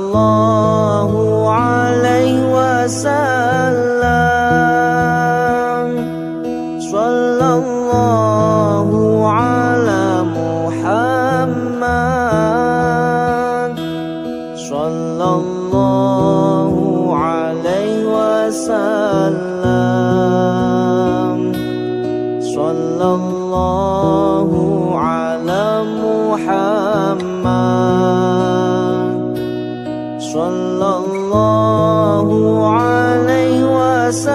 sallallahu alaihi wasallam. Sallallahu ala Muhammad. Sallallahu alaihi wasallam. Sallallahu ala Muhammad. Sallallahu alaihi wasallam.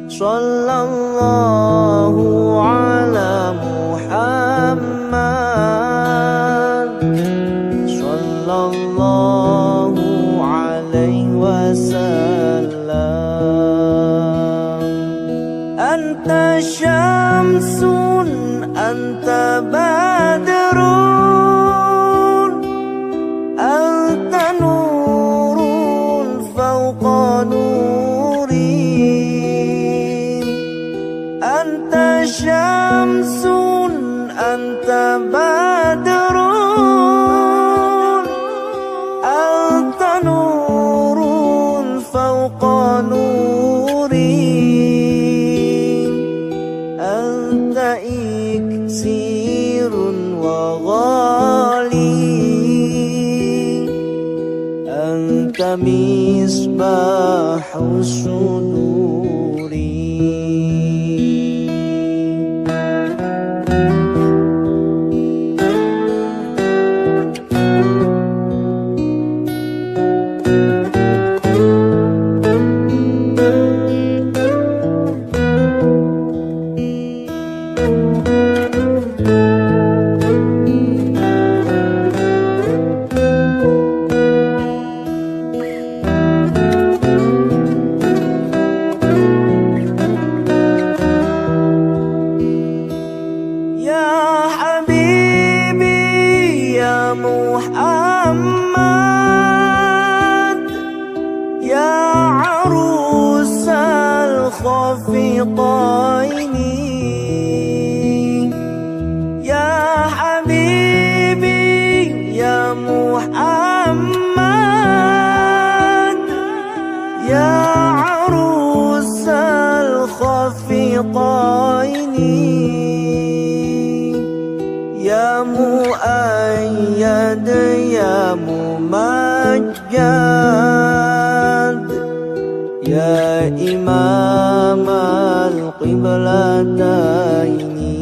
Sallallahu ala Muhammad. Sallallahu alaihi wasallam. Anta syamsun, anta badrun, anta nurun fawqa nurin. Anta syamsun, anta badrun, anta nurun fawqa nurin. Anta iksirun wa ghali, anta misbahu suduri. Muhammad, ya arusal khafiqaini, ya habibi ya Muhammad, ya arusal khafiqaini, ya muayyad ya mumajjad, ya imam al-qiblataini.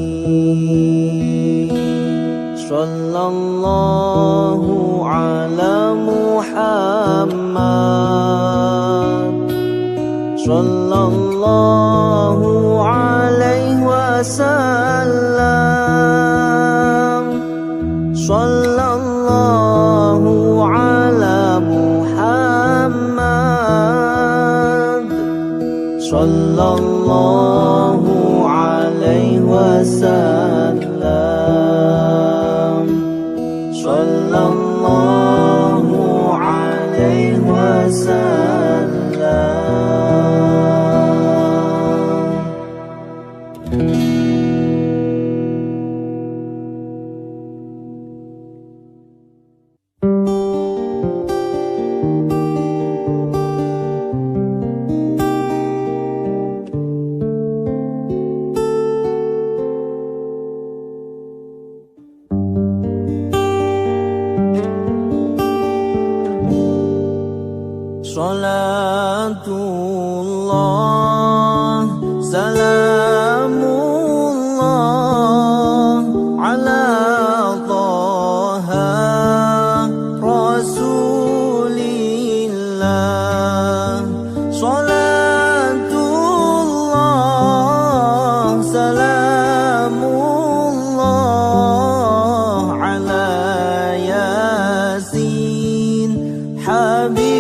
Sallallahu ala Muhammad. Sallallahu alaihi wasallam. Sallallahu ala Muhammad. Sallallahu alaihi wasallam. Sallallahu alaihi wasallam. Salatullah, salamullah ala Taha Rasulillah. Salatullah, salamullah ala Yasin Habib.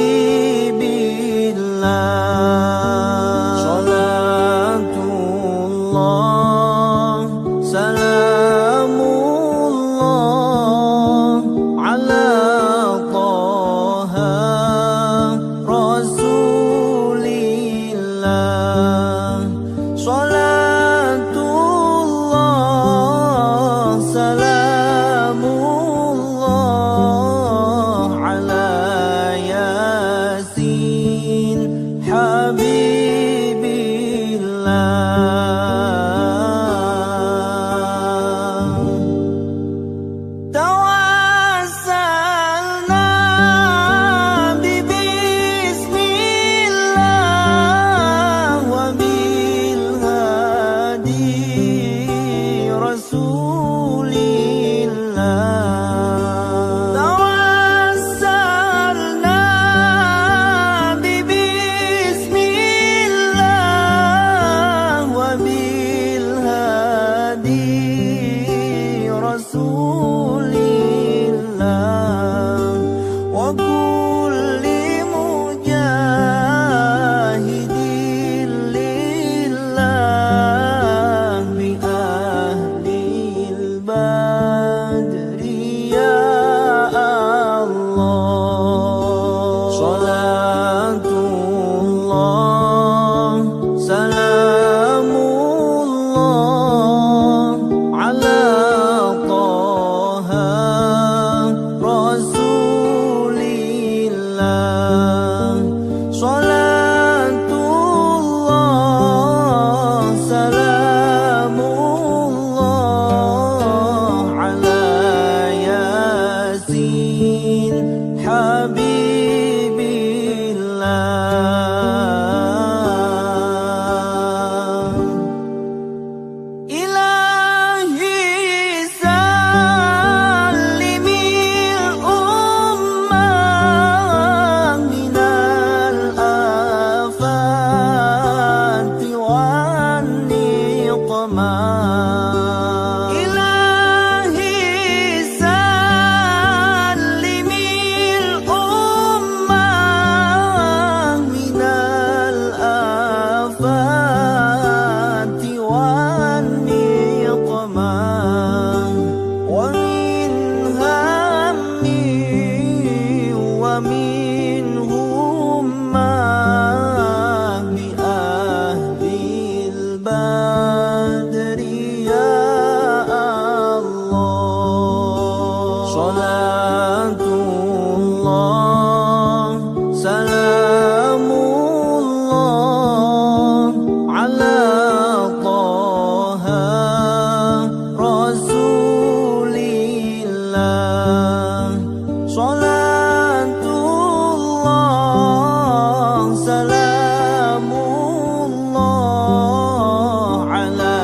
Salatullah, salamullah ala Taha Rasulillah. Salatullah, salamullah ala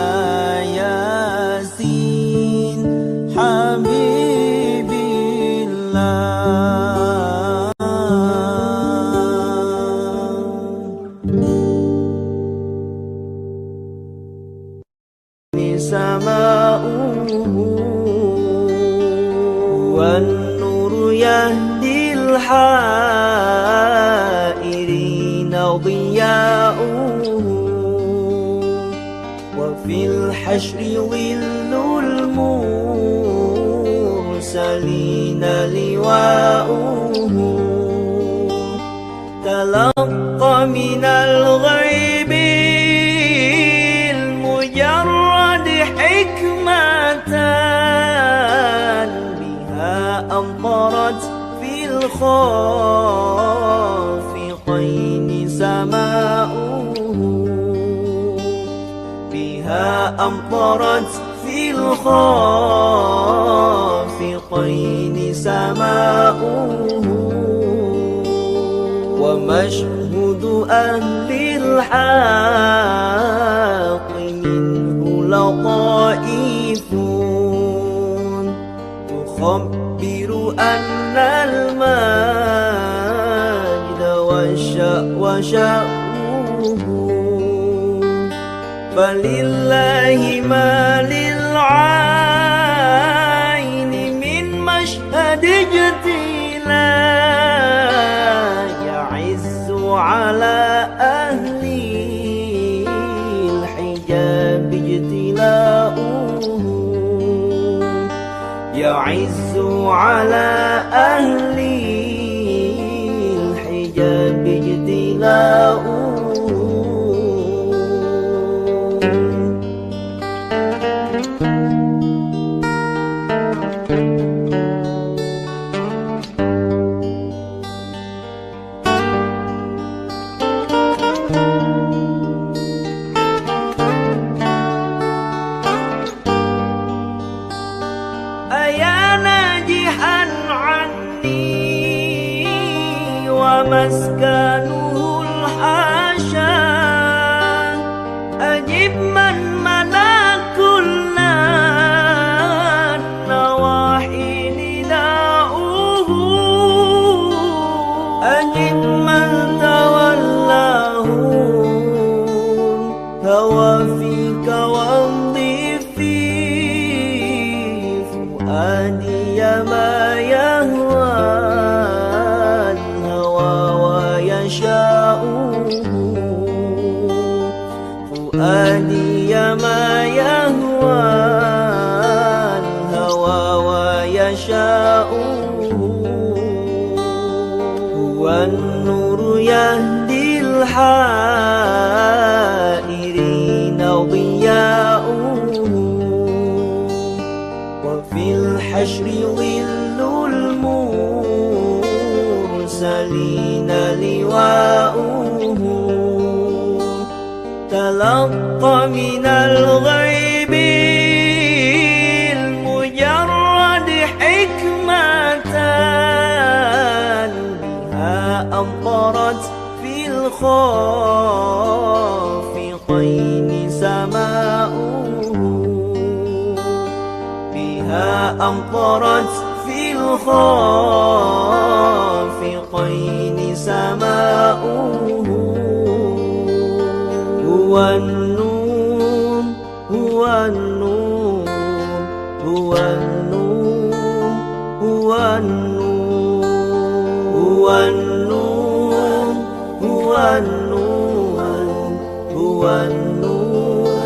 Yasin Habibillah. Ni sama'uhu wan nur yahdil hairina diya'uhu wa fil hashri dhillul mursalina liwa'uhu talaqqa minal ghaibil mujarrad hikmatan biha amtarat fil khafiqaini sama'uhu biha amtarat fil khafiqaini sama'uhu wa mashhudu ahlil haqqi minhu lataifun tukhabbiru anna al-majda wa sya'uhu falillahi ma lil aini min mashhadi ijtila ya'izzu ala ahli al-hijab ijtila'uhu ya'izzu ala ahli al-hijab ijtila'uhu. مسكنه الحاشا أجب من ملا كل النواحي نداؤه أجب من تولاه الهوى فيك وامضي في فؤادي ما يهوى فؤادي ما يهوى الهوى ويشاؤه هو النور يهدي الحائرين ضياؤه وفي الحشر ظل المرسلين لواؤه تلقى من الغيب المجرد حكمة بها أمطرت في الخافقين سماؤه بها أمطرت في الخافقين سماؤه هو النور هو النور هو النور هو النور هو النور هو النور هو النور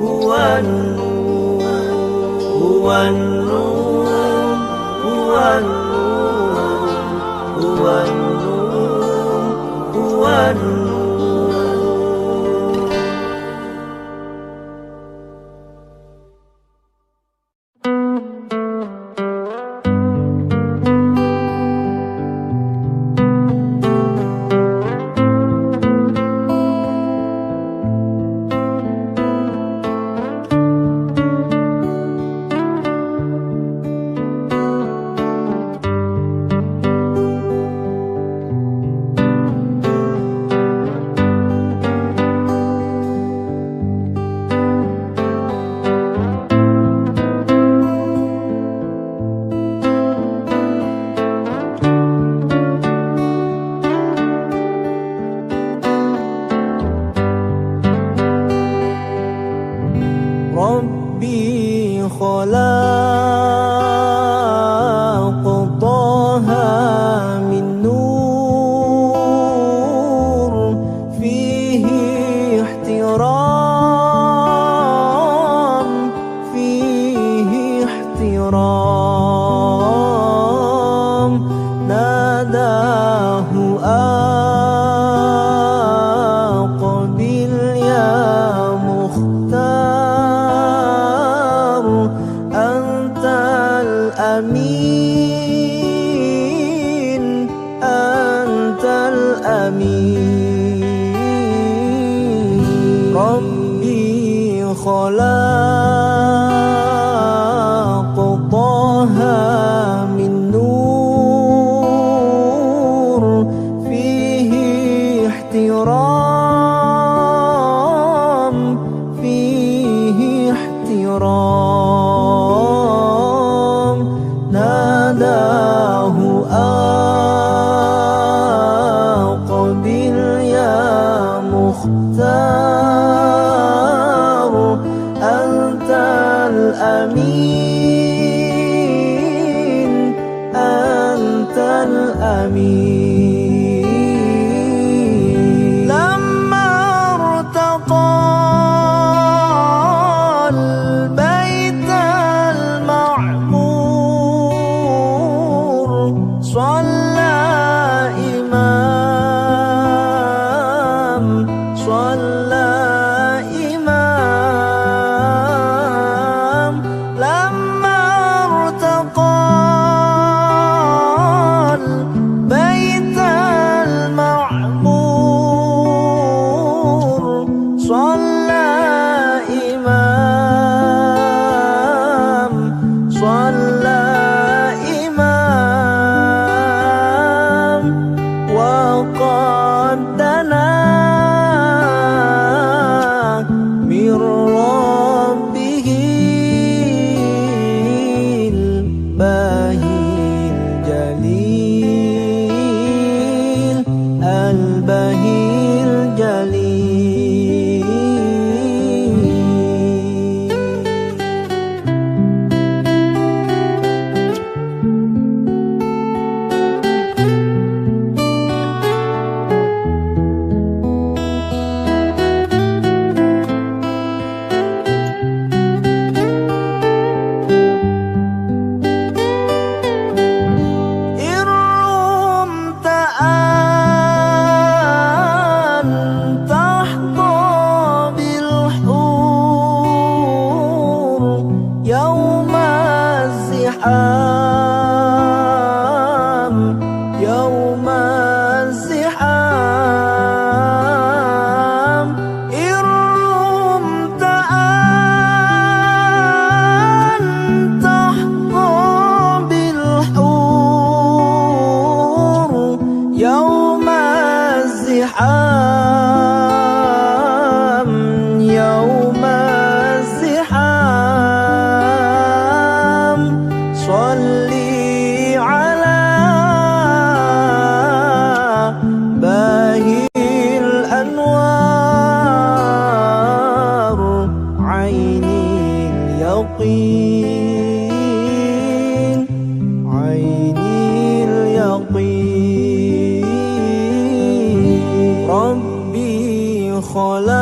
هو النور هو النور هو النور هو النور هو النور. خلق طه من نور فيه احترام فيه احترام ناداه أقبل يا مختار أنت الأمين أنت الأمين لما ارتقى البيت المعمور صلى إمام صلى إمام لما ارتقى البيت المعمور صلى إمام صلى إمام وقد دنا من ربه الباهي الجليل الباهي الجليل إن رمت أن تحظى بالحور يوم الزحام يوم الزحام إن رمت أن تحظى بالحور يوم الزحام يوم الزحام صلي على باهي الأنوار عيني اليقين عيني اليقين ربي خلق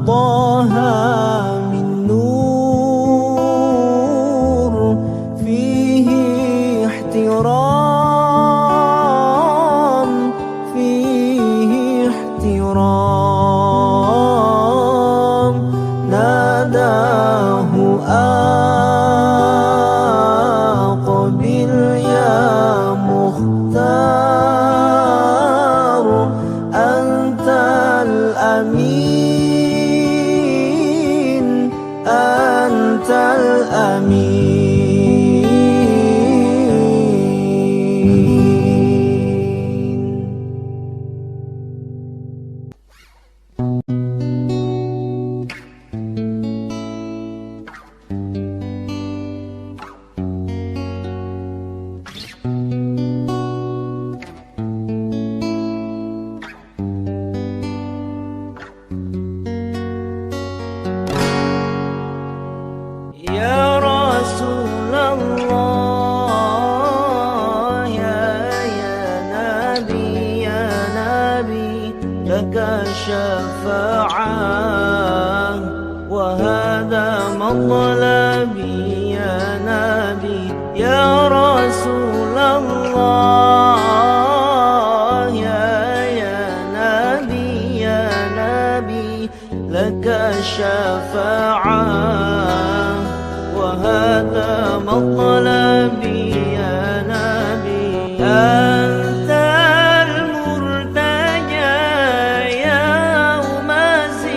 طه من نور فيه احترام فيه احترام ناداه أقبل يا مختار أنت الأمين أنت الأمين يا رسول الله يا نبي لك الشفاعة وهذا مطلبي يا نبي يا رسول الله يا نبي لك الشفاعة وهذا مطلبي يا نبي أنت المرتجى يوم الزحام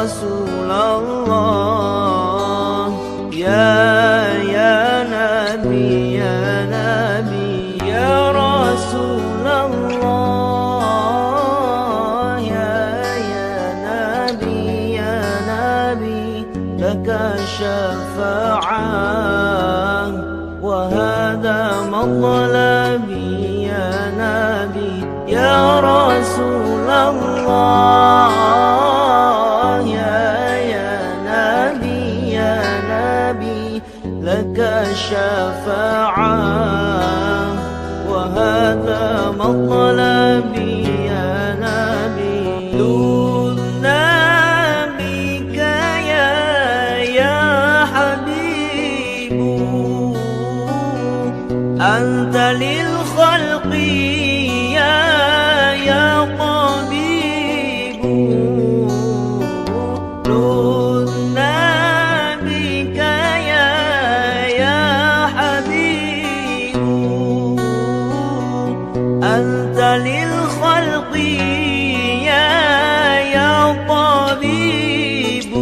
رسول الله يا نبي يا نبي يا رسول الله يا نبي يا نبي لك الشفاعة وهذا مطلبي يا نبي يا رسول الله يا نبي يا نبي لك الشفاعة وهذا مطلبي يا نبي لذنا بك يا حبيب أنت للخلق يا طبيب لذنا بك يا حبيب أنت للخلق يا طبيب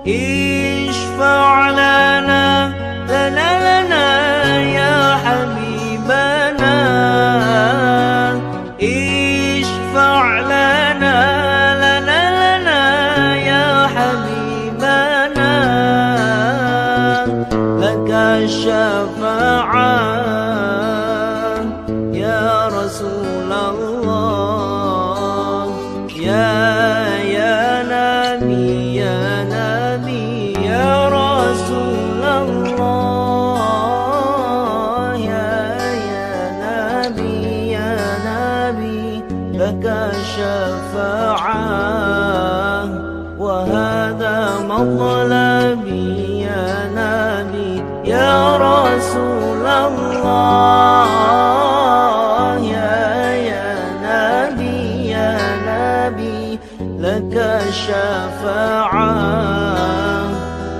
اشفع لنا يا حبيبنا اشفع لنا يا حبيبنا لك الشفاعة يا رسول الله يا نبي يا نبي يا رسول الله يا نبي يا نبي لك الشفاعة وهذا مطلبي يا نبي يا رسول الله يا نبي يا نبي لك الشفاعة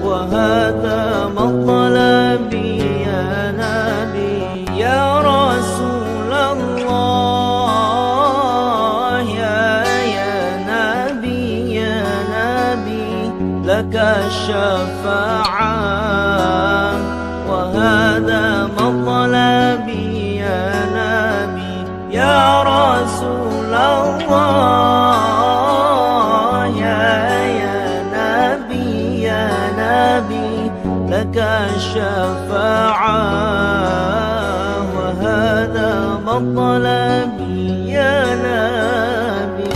وهذا مطلبي يا نبي يا رسول الله يا نبي يا نبي لك الشفاعة وهذا مطلبي يا نبي يا رسول الله يا نبي يا نبي لك الشفاعة وهذا مطلبي يا نبي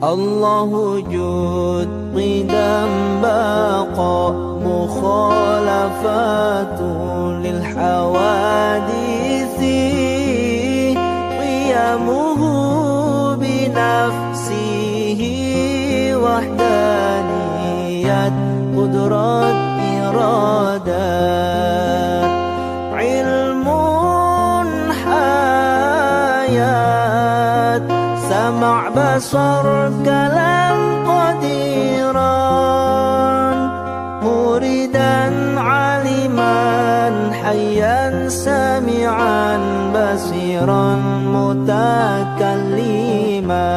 الله وجود قدم بقى مخالفات للحوادث قيامه بنفسه وحدانية قدرات إرادات علم حياة سمع بصر كلام قديران مريدا علما حيا سميعا بصيرا متكلما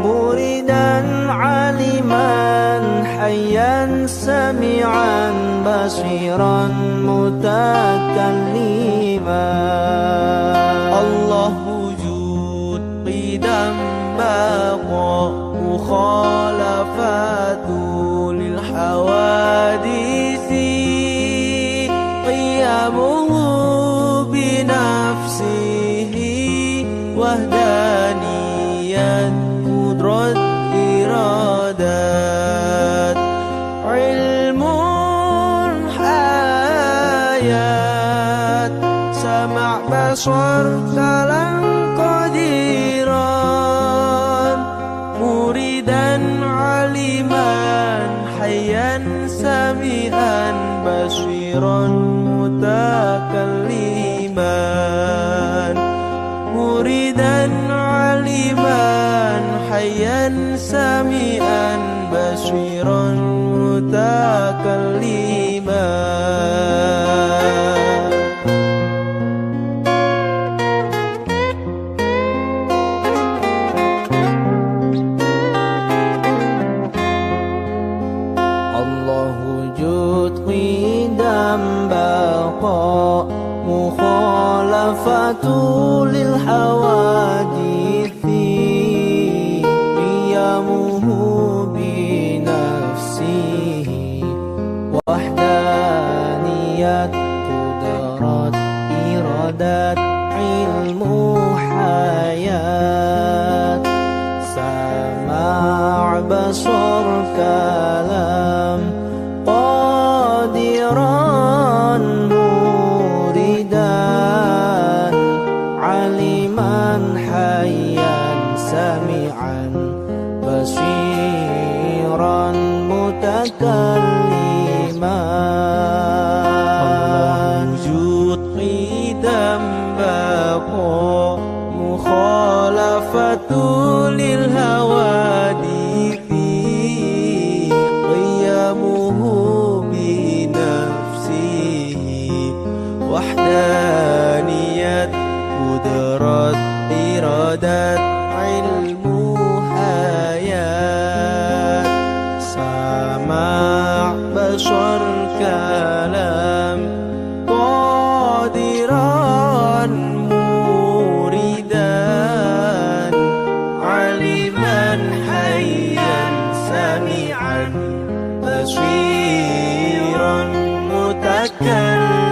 مريدا علما حيا سميعا بصيرا متكلما الله وجود قدم بقى مخالفات للحوادث قيامه بنفسه وحدانية قدرة إرادات علم حياة سمع بصر كلام قديرات بصيرا متكلما مريدا عليما حيا سميعا بشيرا متكلما الله وجود قدم بقاء مخالفة للحوادث قيامه بنفسه وحدانية قدرات إرادات علم حياة سماع بصر كلام قادرا مريدا عليما حيا سميعا بصيرا متكلما وجود قدم بقاء مخالفة للحوادث قيامه بنفسه وحدانية قدرات إرادات علم حياة سماع بشر كلام قادرا مريدا عليما حيا سميعا بصيرا متكلما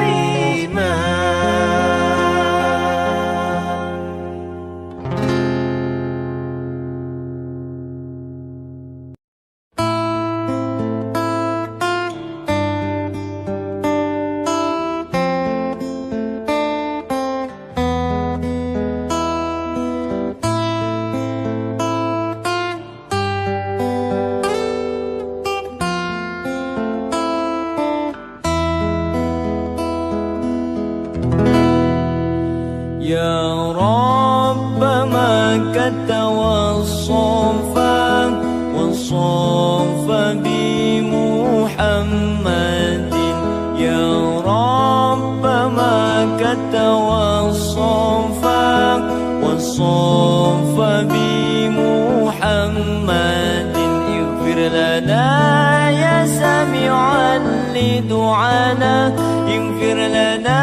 يا رب ما كنت والصف بمحمد يا رب ما كنت والصف بمحمد اغفر لنا يا سميعا لدعانا اغفر لنا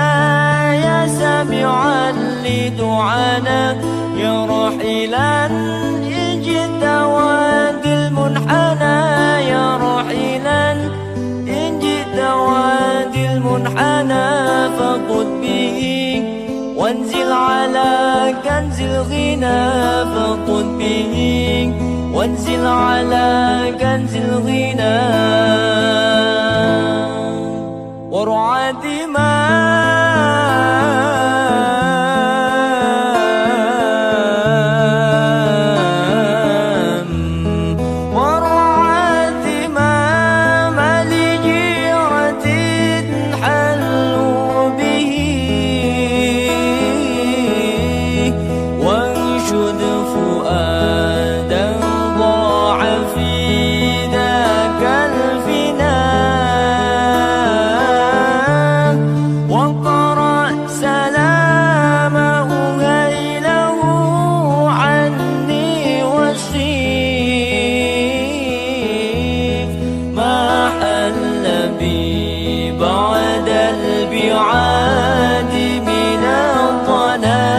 يا سميعا لدعانا يا راحلا إن جئت وادي المنحنى يا راحلا إن جئت وادي المنحنى فخذ به وانزل على كنز الغنى فخذ به وانزل على كنز الغنى ورعى بعد البعاد من الضلال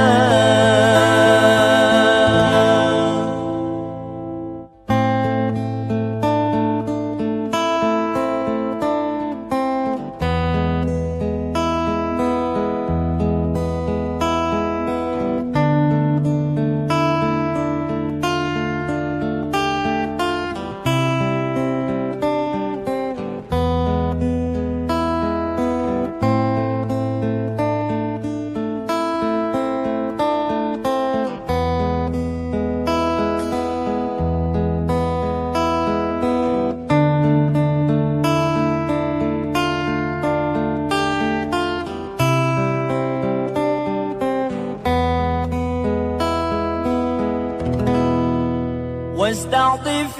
واستعطف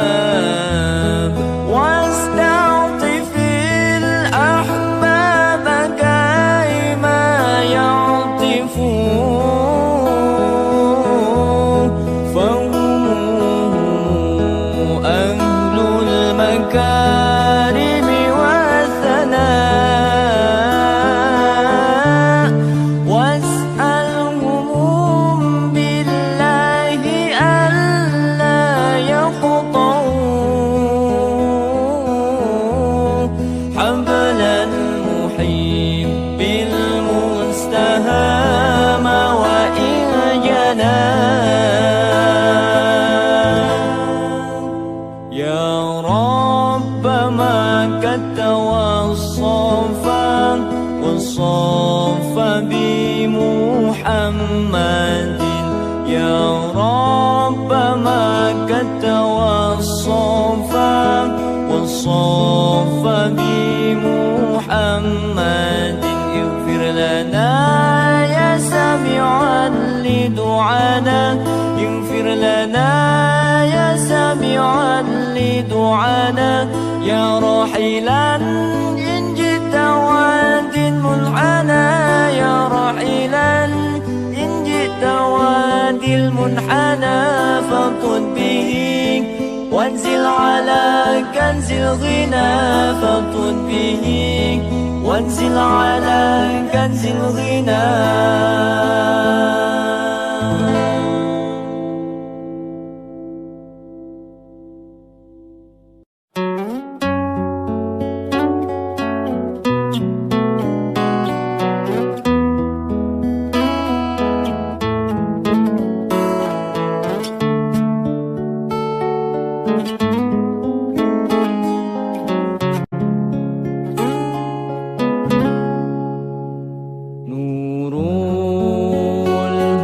الأحباب واستعطف الأحباب كيما يعطفون فهم أهل المكارم والثناء واسألهم بالله ألا يقطعوا حبل المحب المستهام وإن جنى يا رب ما كدت والصف بمحمد يا رب ما كدت والصف بمحمد اغفر لنا يا سامعا لدعانا اغفر لنا يا سامعا لدعانا يا راحلا إن جئت واد منحنى يا راحلا إن جئت واد المنحنى فطن به وانزل على كنز الغنى فطن به وانزل على كنز الغنى نور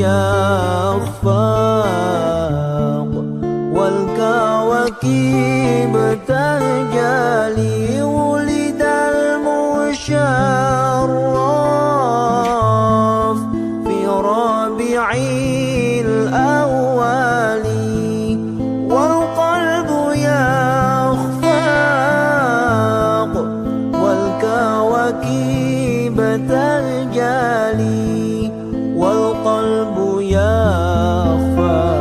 يخفق والكواكب تجلي ولد المشرف في ربيع الأول والقلب يخفق والكواكب تجلي والقلب يخفق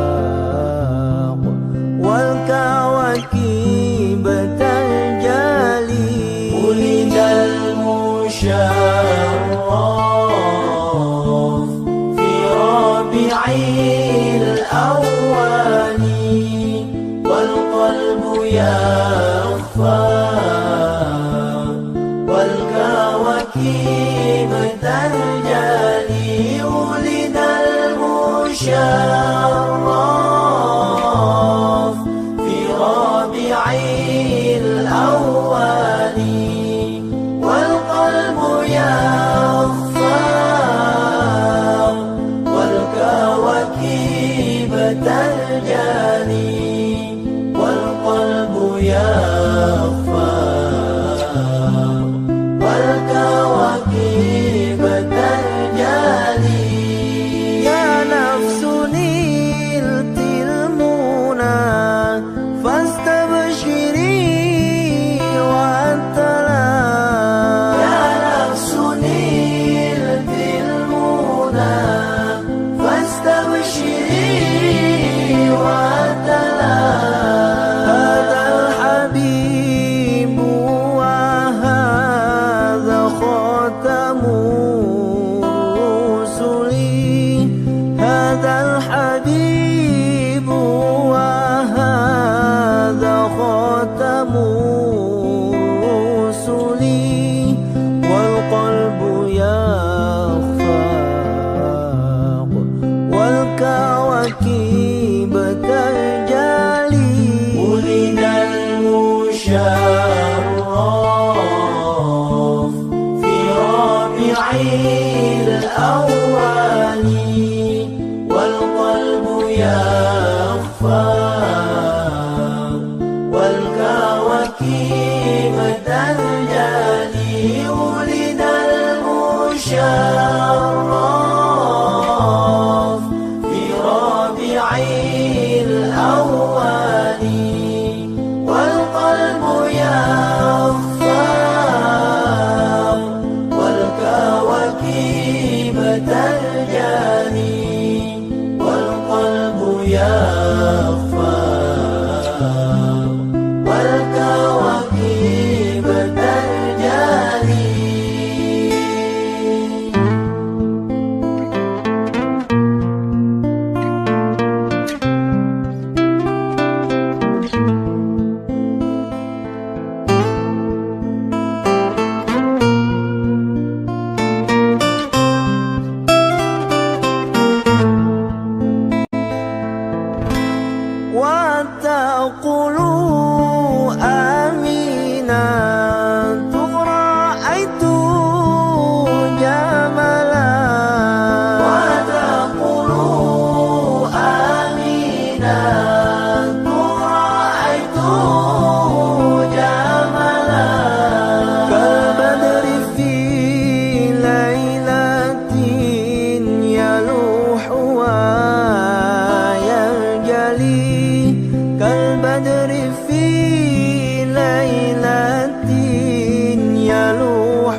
والكواكب تجلي ولد المشرف في ربيع الأول والقلب يخفق والكواكب تجلي ولد المشرف في ربيع الأول والقلب يخفق والكواكب تجلي والقلب يخفق والكواكب تجلي يا نفس نلت المنى فاستبشري وأنتلا يا نفس نلت المنى فاستبشري وأنتلا هذا الحبيب وهذا خاتم الرسل هذا الحبيب وهذا خاتم الرسل والقلب يخفق والكواكب تجلي ولد المشرف في ربيع الأول والقلب يخفق والكواكب تجلي ولد المشرف في ربيع الأول والقلب يخفق والكواكب تجلي والقلب يخفق والكواكب تجلي وتقولوا آمينا رأيت جمالا وتقولوا آمينا رأيت جمالا كالبدر في ليلة يلوح ويجلي كالبدر في ليلة يلوح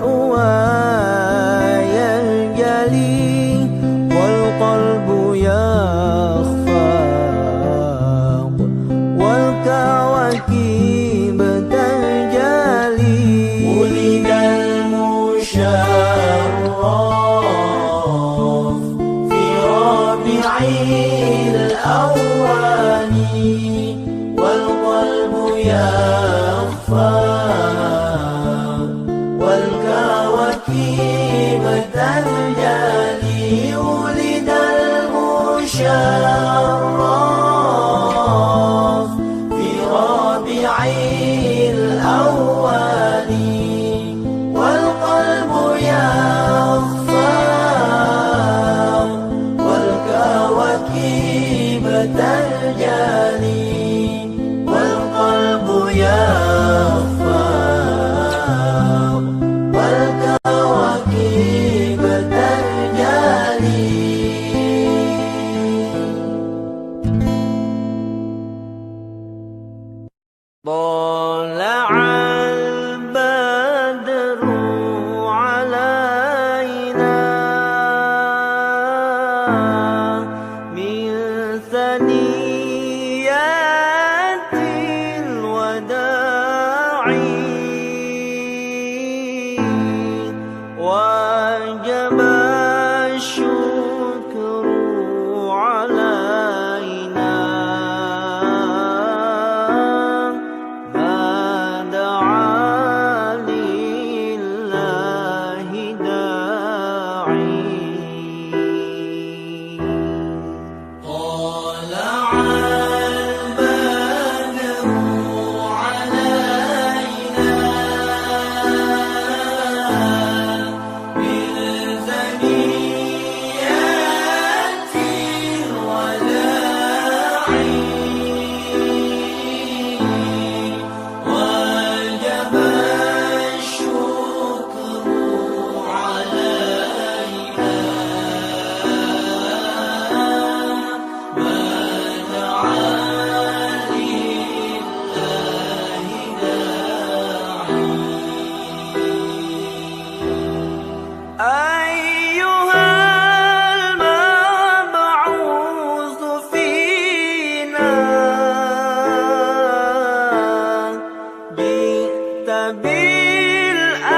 ويجلي والقلب يخفق والكواكب تجلي ولد المشرف في ربيع الأول والقلب يخفق والكواكب تجلي ولد المشرف في ربيع الأول والقلب يخفق والكواكب كواكب ترجلي والقلب يخفق والكواكب ترجلي. طلع البدر علينا من ثنيات الوداع وجب الشكر علينا ما دعا لله داعي. طلع البدر علينا من ثنيات الوداع وجب الشكر علينا ما دعا لله داعي. أيها المبعوث فينا جئت بالأمر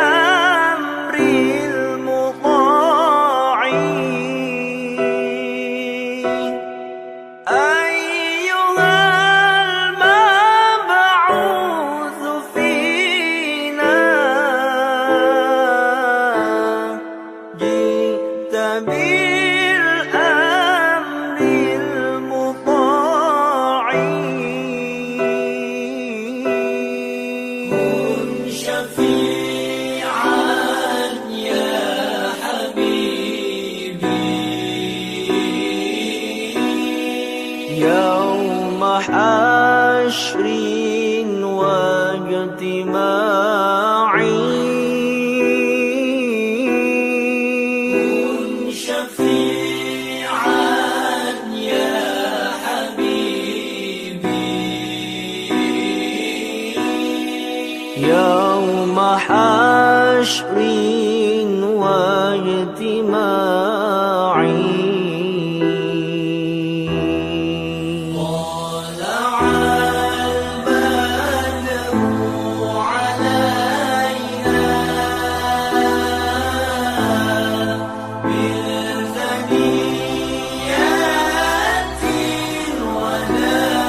المطاع. أيها المبعوث فينا جئت بالأمر المطاع. كن شفيعا يا حبيبي يوم حشر واجتماع. كن شفيعا يا حبيبي يوم حشر واجتماع. طلع البدر علينا من ثنيات الوداع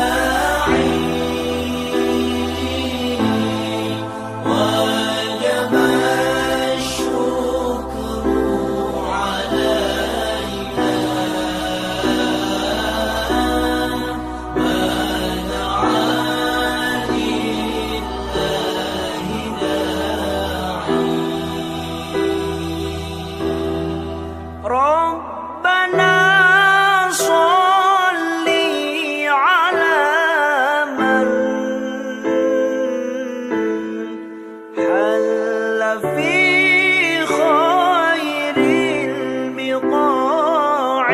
وجب الشكر علينا ما دعا لله داعي. ربنا صل على من حل في خير البقاع.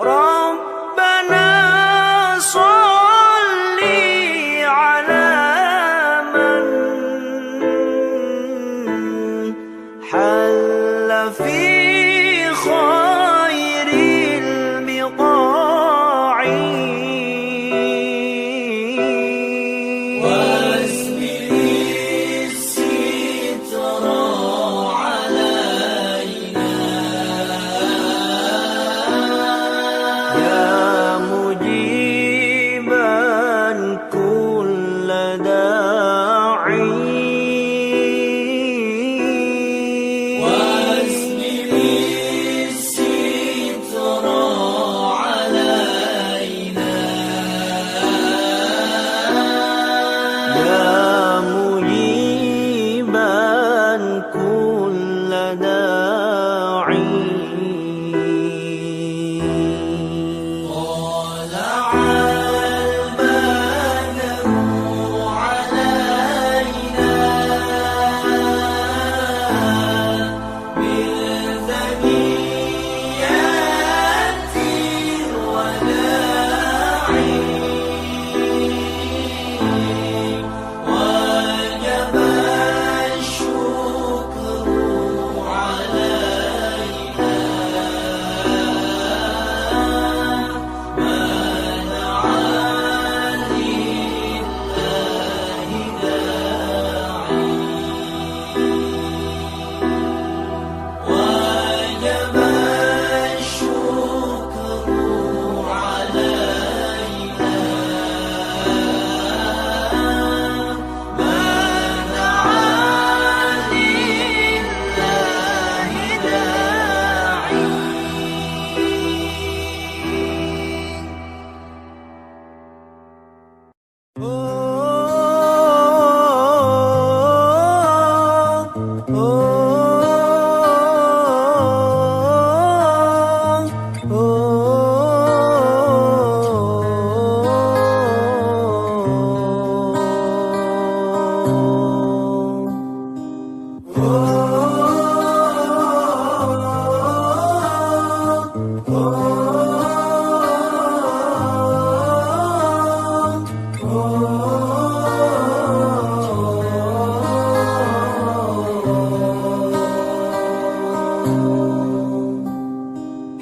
ربنا صل على من حل في خير البقاع. واسبل الستر علينا يا مجيبا كل داعي. واسبل الستر علينا يا مجيبا كل داعي.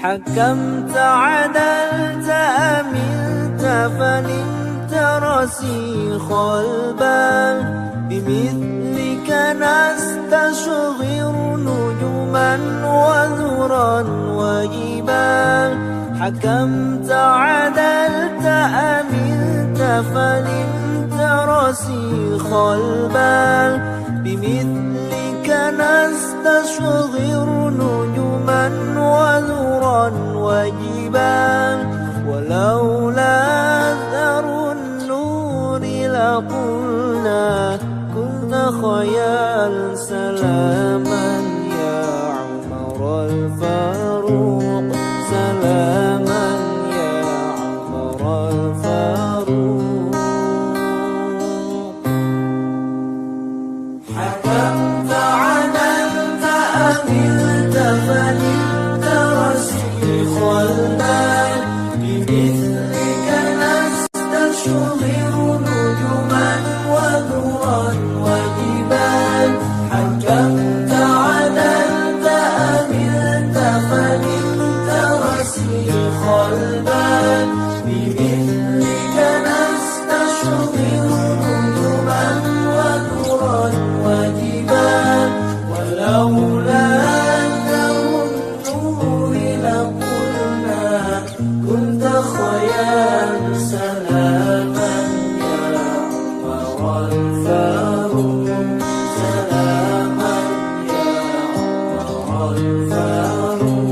حكمت عدلت أمنت فنمت رسيخ البال بمثلك نستشغر نجما وذرا وجبال حكمت عدلت أمنت فنمت رسيخ البال بمثلك نستشغر نجما وذرا وجبال ولولا أثر النور لقلنا كنت خيال سلاما يا عمر الفاروق سلاما يا عمر الفاروق حكمت عدلت أمنت فنمت رسيخ البال بمثلك نستشغر نجما وذرا وجبال حكمت عدلت أمنت فنمت رسيخ البال بمثلك نستشغر نجما وذرا وجبال ولولا أثر النور لقلنا كنت خيال سلاما يا عمر الفاروق سلاما يا عمر الفاروق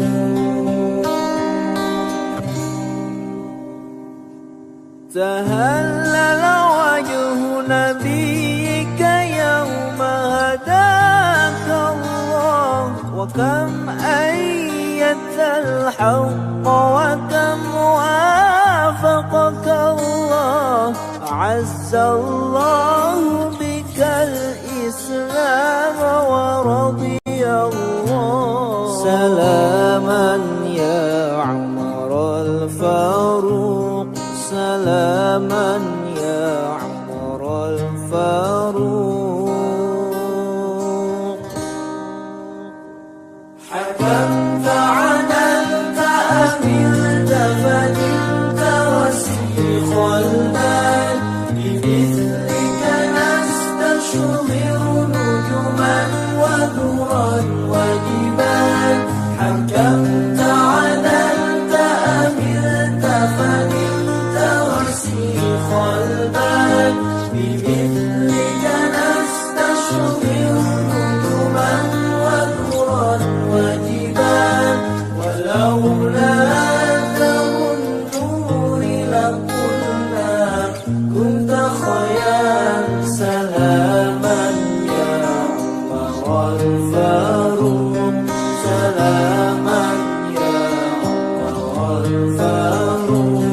تهلل وجه نبيك يوم هداك الله وكم أيدت الحق وكم وافقك الله أعز الله بك الإسلام ورضي الله سلاما يا عمر الفاروق سلاما يا عمر الفاروق حكمت عدلت أمنت فنمت رسيخ البال بمثلك نستشغر نجما وذرا وجبال حكمت عدلت أمنت فنمت رسيخ البال بمثلك نستشغر نجما وذرا وجبال ولولا أثر النور لقلنا كنت خيال سلاما يا عمر الفاروق سلاما يا عمر الفاروق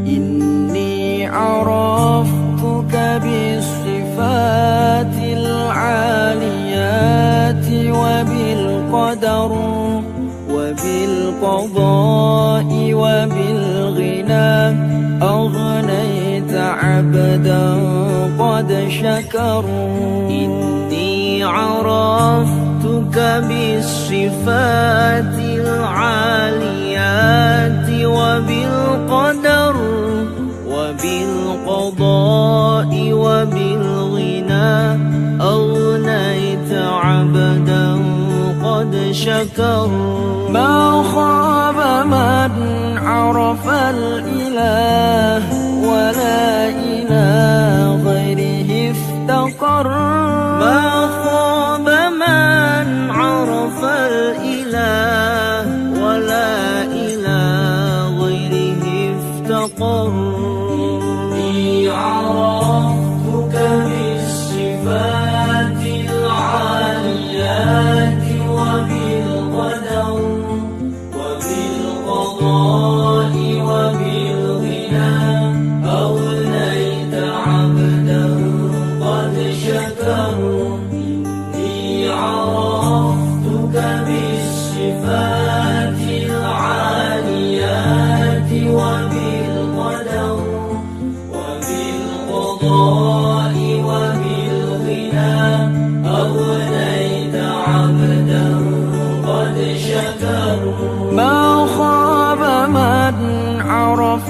إني عرفتك بالصفات العاليات وبالقدر وبالقضاء وبالغنى أغنيت عبدا قد شكر إني عرفتك بالصفات العاليات وبالقدر وبالقضاء وبالغنى أغنيت عبدا قد شكر ما خاب من عرف الإله ولا إلى غيره افتقر ما خاب من عرف الإله ولا إلى غيره افتقر إني عرفتك بالصفات العاليات وبالقدر وبالقضاء وبالغنى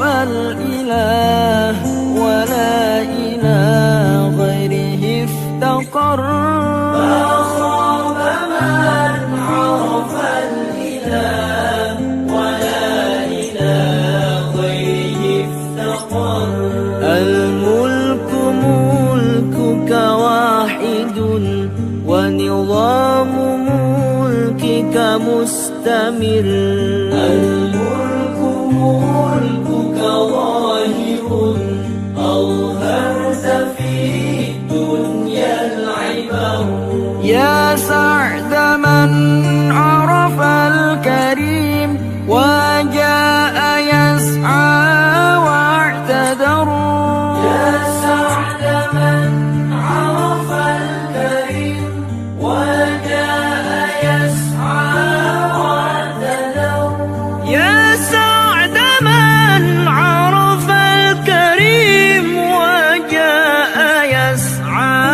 الإله ولا إلى غيره افتقر. ما خاب من عرف الإله ولا إلى غيره افتقر. الملك ملكك واحد ونظام ملكك مستمر. الملك ملكك ظاهر أظهرت في الدنيا العبر. يا سعد من عرف الكريم وجاء يسعى واعتذر. يا سعد من عرف الكريم وجاء يسعى واعتذر. يا سعد من عرف الكريم وجاء يسعى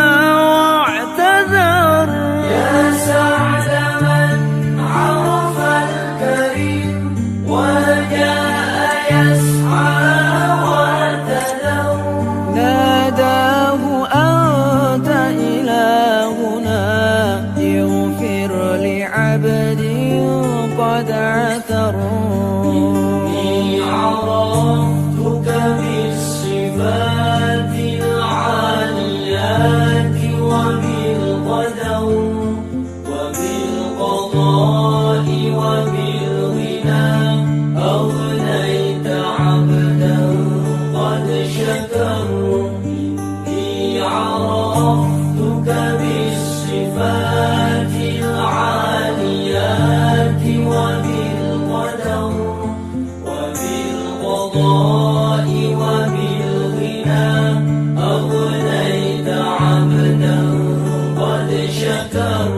واعتذر. يا سعد من عرف الكريم وجاء يسعى واعتذر. ناداه أنت إلهنا اغفر لعبد قد عثر. إني عرفتك بالصفات العاليات وبالقدر وبالقضاء وبالغنى أغنيت عبدا قد شكر. إني عرفتك بالصفات العاليات وبالقدر وبالقضاء وبالغنى أغنيت عبدا قد شكر.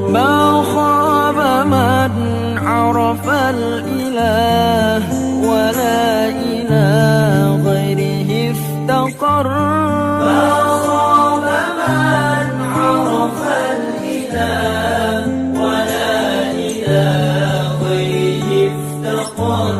ما خاب من عرف الإله ولا إلى غيره افتقر. ما خاب من عرف الإله ولا إلى غيره افتقر.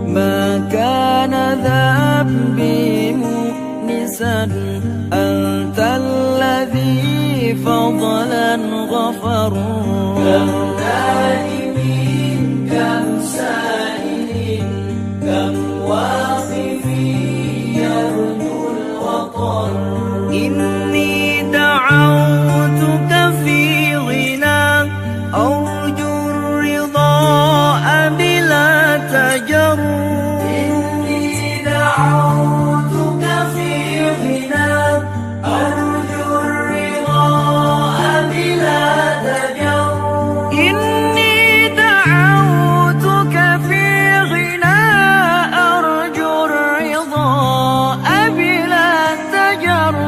ما كان ذنبي مؤنسا أنت الذي فضلا غفر. كم نائم كم سائل كم واقف يرجو الوطن. إني دعوتك في غنى أرجو الرضاء بلا تجرد. إني دعوتك في غنى أرجو الرضاء بلا تجرد. إني دعوتك في غنى أرجو الرضاء بلا تجرد.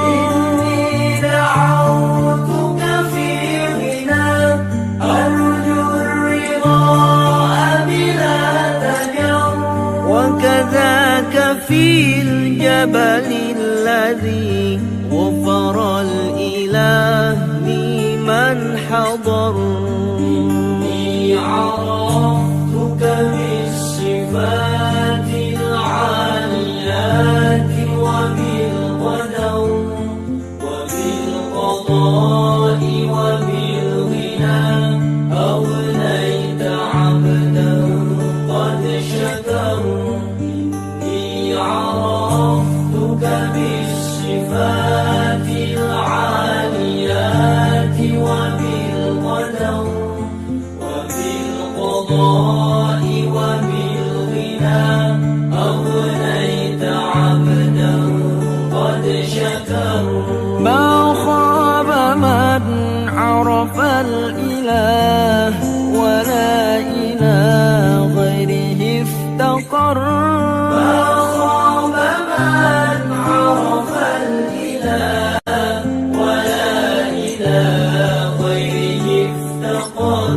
إني دعوتك في غنى أرجو الرضاء بلا تجرد. وكذاك في الجبل الذي غفر الإله لمن حضر. إني عرفتك بالصفات العاليات وبالقدر وبالقضاء وبالغنى أغنيت عبدا قد شكر. إني عرفتك بالصفات العاليات وبالقدر وبالقضاء وبالغنى أغنيت عبدا قد شكر. ما خاب من عرف الإله ولا إلى غيره افتقر. ما خاب من عرف الإله ولا إلى غيره افتقر.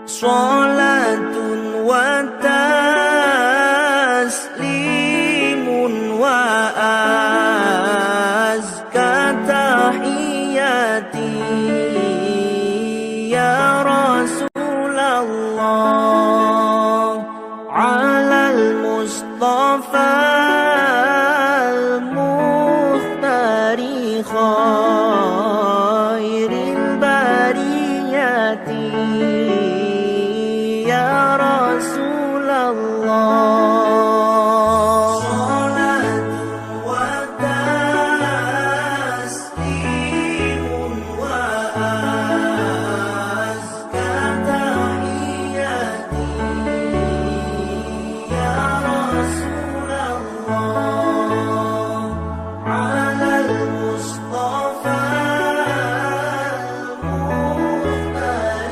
صلاة وتسليم وأزكى تحياتي يا رسول الله على المصطفى المختار خير البرية يا رسول الله صلاة وتسليم وأزكى تحياتي يا رسول الله على المصطفى المختار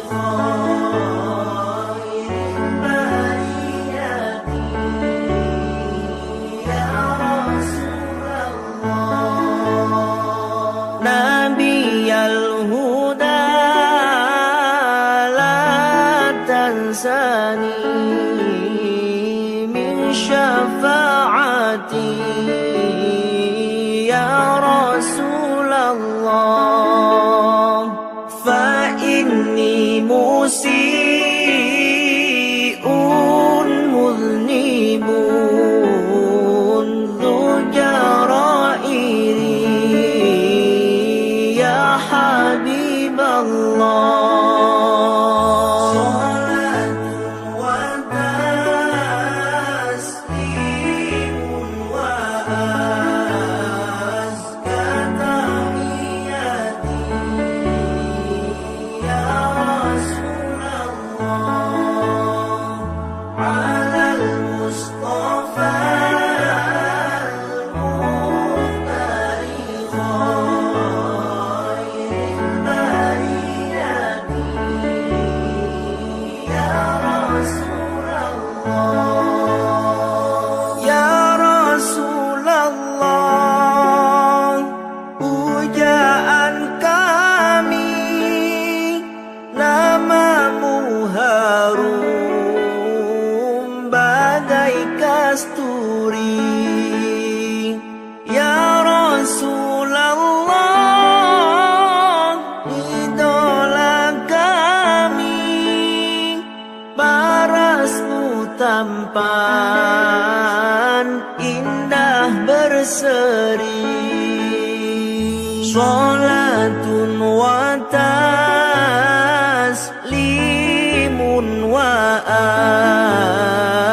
خير البرية يا رسول الله نبي الهدى لا تنساني من شفاعتي يا رسول الله فإني مسيء مذنب ذو جرائر يا حبيب الله صلاة وتسليم وأزكى تحياتي يا رسول الله على المصطفى المختار خير البرية يا رسول الله يا رسول Allah pujaan kami namamu harum bagai kasturi ya Rasulullah idola kami parasmu tampan indah berseri Salatun wa taslimun wa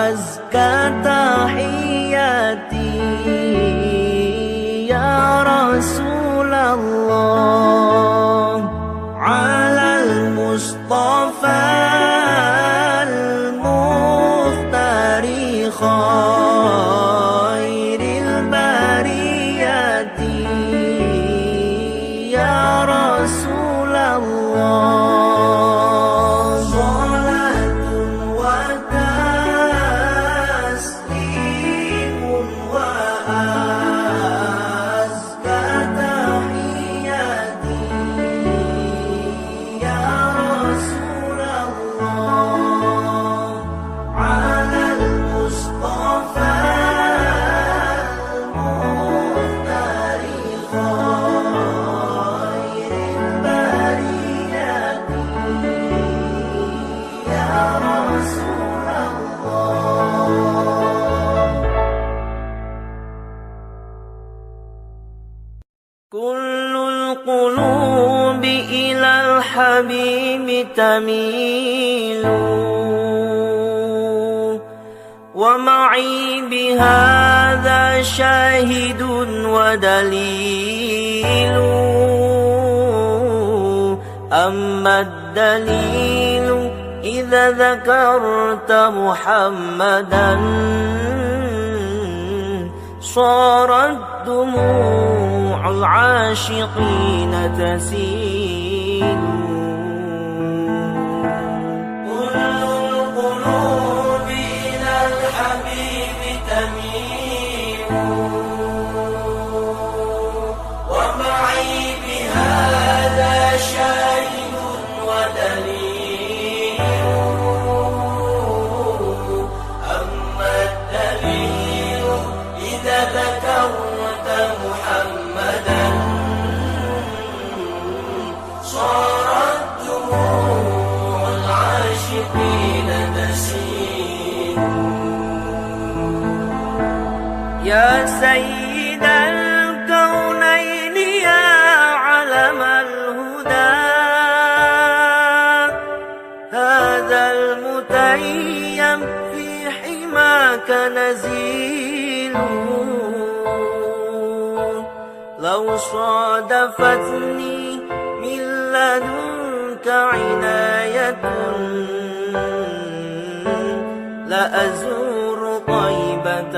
azka tahiyati ya Rasulullah ala al-Mustafa al-Mukhtari khairil bariyati ya Rasulullah salatun wa taslimun wa azka tahiyati ya Rasulullah ala al-Mustafa al-Mukhtari khairil bariyati ya Rasulullah kullul qulubi ilal habibi tamilu wa ma'i bihadha shahidun wa dalilu amma ad-dalilu idza dhakarta Muhammadan صارت دموع العاشقين تسيل كل القلوب إلى الحبيب تميل ومعي بهذا شاهد ودليل يا سيد الكونين يا علم الهدى، هذا المتيم في حماك نزيل، لو صادفتني من لدنك عناية لأزور طيبة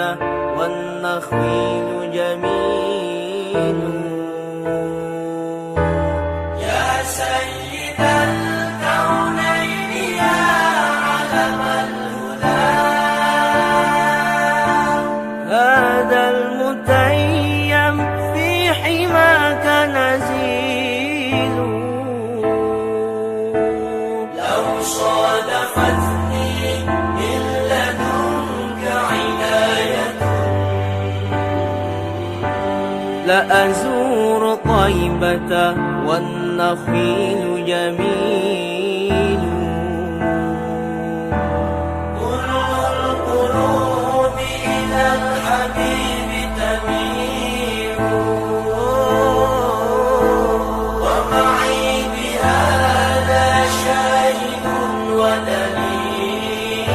والنخيل جميل. يا سيد الكونين يا علم الهدى، هذا المتيم في حماك نزيل، لو صادفتني من لدنك عناية لأزور طيبة والنخيل جميل. كل القلوب إلى الحبيب تميل، ومعي بهذا شاهد ودليل،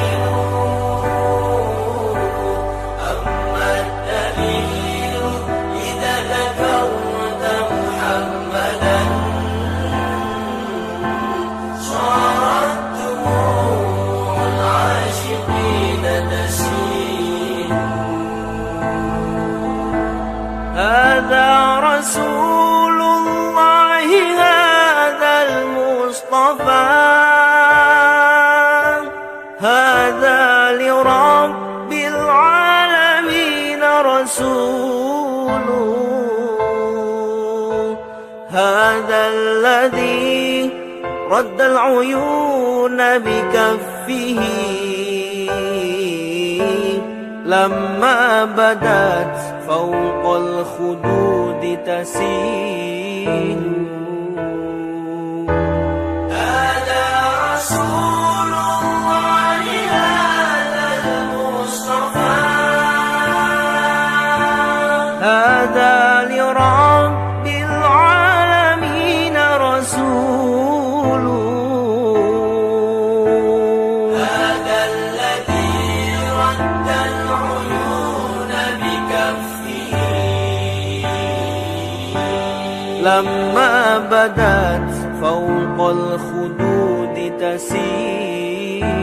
أما الدليل إذا ذكرت محمدا صارت دموع العاشقين تسيل. هذا رسول الله هذا المصطفى، هذا لرب العالمين رسول، هذا الذي رد العيون بكفه لما بدت فوق الخدود تسيل. هذا رسول الله هذا المصطفى، هذا لرب العالمين رسول، هذا الذي رد العيون بكفه لما بدت فوق الخدود تسيل.